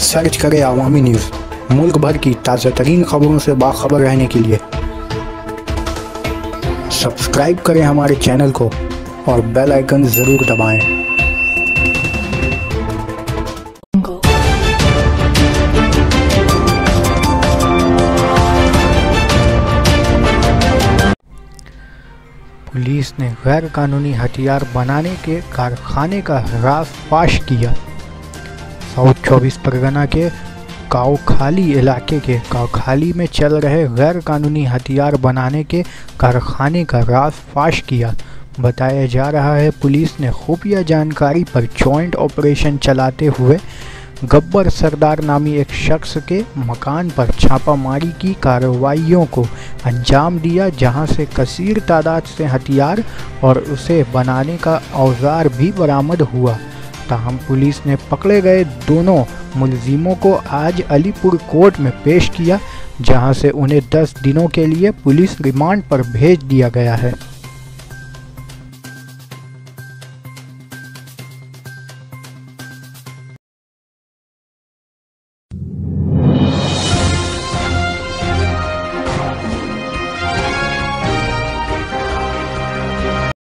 Search करें अवामी news. मुल्क भर की ताज़ा तरीन खबरों से बाखबर रहने के लिए सब्सक्राइब करें हमारे चैनल को और बेल आइकन ज़रूर दबाएं। पुलिस ने गैर कानूनी हथियार बनाने के कारखाने का राज फाश किया। साउथ 24 परगना के कावखाली इलाके के कावखाली में चल रहे गैर कानूनी हथियार बनाने के कारखाने का राज फाश किया। बताया जा रहा है पुलिस ने खुफिया जानकारी पर जॉइंट ऑपरेशन चलाते हुए गब्बर सरदार नामी एक शख्स के मकान पर छापामारी की कार्रवाइयों को अंजाम दिया, जहां से कसीर तादाद से हथियार और उसे बनाने का औजार भी बरामद हुआ। ताहम पुलिस ने पकड़े गए दोनों मुलजिमों को आज अलीपुर कोर्ट में पेश किया, जहां से उन्हें 10 दिनों के लिए पुलिस रिमांड पर भेज दिया गया है।